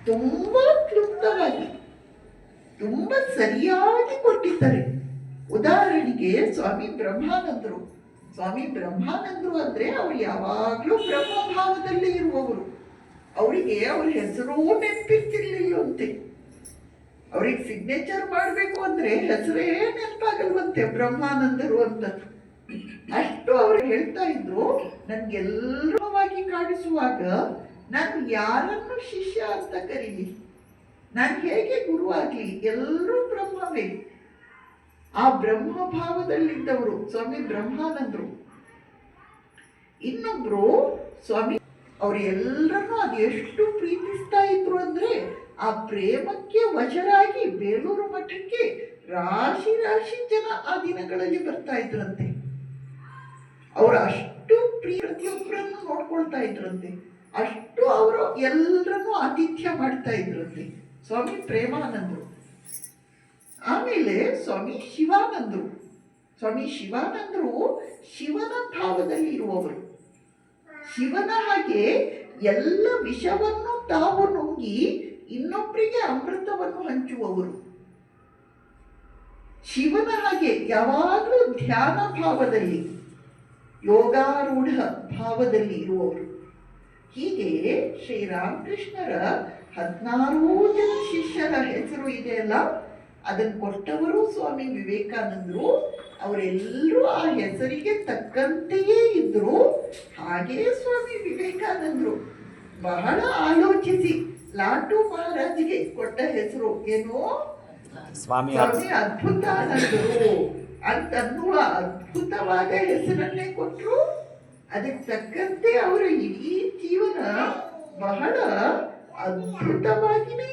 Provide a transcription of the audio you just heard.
ತುಂಬಾ ಕ್ಲುಪ್ತವಾಗಿ ತುಂಬಾ ಸರಿಯಾಗಿ ಕೊಟ್ಟಿದ್ದಾರೆ. ಉದಾಹರಣೆಗೆ ಸ್ವಾಮಿ ಬ್ರಹ್ಮಾನಂದರು ಅಂದ್ರೆ ಅವ್ರು ಯಾವಾಗ್ಲೂ ಬ್ರಹ್ಮಭಾವದಲ್ಲಿ ಇರುವವರು. ಅವರಿಗೆ ಅವ್ರ ಹೆಸರೂ ನೆನಪಿರ್ತಿರ್ಲಿಲ್ಲಂತೆ. ಅವ್ರಿಗೆ ಸಿಗ್ನೇಚರ್ ಮಾಡಬೇಕು ಅಂದ್ರೆ ಹೆಸರೇ ನೆನಪಾಗಲ್ವಂತೆ ಬ್ರಹ್ಮಾನಂದರು ಅಂತ. ಅಷ್ಟು ಅವ್ರು ಹೇಳ್ತಾ ಇದ್ರು, ನನ್ಗೆಲ್ಲರವಾಗಿ ಕಾಣಿಸುವಾಗ ನಾನು ಯಾರನ್ನು ಶಿಷ್ಯ ಅಂತ ಕರೀಲಿ, ನಾನು ಹೇಗೆ ಗುರು ಆಗ್ಲಿ, ಎಲ್ಲರೂ ಬ್ರಹ್ಮವೇ. ಆ ಬ್ರಹ್ಮ ಭಾವದಲ್ಲಿದ್ದವರು ಸ್ವಾಮಿ ಬ್ರಹ್ಮಾನಂದರು. ಇನ್ನೊಬ್ರು ಸ್ವಾಮಿ, ಅವ್ರು ಎಲ್ಲರನ್ನೂ ಅದೆಷ್ಟು ಪ್ರೀತಿಸ್ತಾ ಇದ್ರು ಅಂದ್ರೆ ಆ ಪ್ರೇಮಕ್ಕೆ ವಶರಾಗಿ ಬೇಲೂರು ಮಠಕ್ಕೆ ರಾಶಿ ರಾಶಿ ಜನ ಆ ದಿನಗಳಲ್ಲಿ ಬರ್ತಾ ಇದ್ರಂತೆ. ಅವರು ಅಷ್ಟು ಪ್ರತಿಯೊಬ್ಬರನ್ನು ನೋಡ್ಕೊಳ್ತಾ ಇದ್ರಂತೆ, ಅಷ್ಟು ಅವರು ಎಲ್ಲರನ್ನೂ ಆತಿಥ್ಯ ಮಾಡ್ತಾ ಇದ್ರಂತೆ ಸ್ವಾಮಿ ಪ್ರೇಮಾನಂದರು. ಆಮೇಲೆ ಸ್ವಾಮಿ ಶಿವಾನಂದರು ಶಿವನ ಭಾವದಲ್ಲಿ ಇರುವವರು. ಶಿವನ ಹಾಗೆ ಎಲ್ಲ ವಿಷವನ್ನು ತಾವು ನುಂಗಿ ಇನ್ನೊಬ್ಬರಿಗೆ ಅಮೃತವನ್ನು ಹಂಚುವವರು. ಶಿವನ ಹಾಗೆ ಯಾವಾಗಲೂ ಧ್ಯಾನ ಭಾವದಲ್ಲಿ, ಯೋಗಾರೂಢ ಭಾವದಲ್ಲಿ ಇರುವವರು. ಹೀಗೆ ಶ್ರೀರಾಮಕೃಷ್ಣರ 16 ಜನ ಶಿಷ್ಯರ ಹೆಸರು ಇದೆಯಲ್ಲ, ಅದನ್ನು ಕೊಟ್ಟವರು ಸ್ವಾಮಿ ವಿವೇಕಾನಂದರು. ಅವರೆಲ್ಲರೂ ಆ ಹೆಸರಿಗೆ ತಕ್ಕಂತೆಯೇ ಇದ್ರು. ಹಾಗೆಯೇ ಸ್ವಾಮಿ ವಿವೇಕಾನಂದರು ಬಹಳ ಆಲೋಚಿಸಿ ಲಾಟು ಮಹಾರಾಜಿಗೆ ಕೊಟ್ಟ ಹೆಸರು ಏನು? ಸ್ವಾಮಿ ಅದ್ಭುತಾನಂದರು ಅಂತನ್ನುವ ಅದ್ಭುತವಾದ ಹೆಸರನ್ನೇ ಕೊಟ್ಟರು. ಅದಕ್ಕೆ ತಕ್ಕಂತೆ ಅವರ ಇಡೀ ಜೀವನ ಬಹಳ ಅದ್ಭುತವಾಗಿಯೇ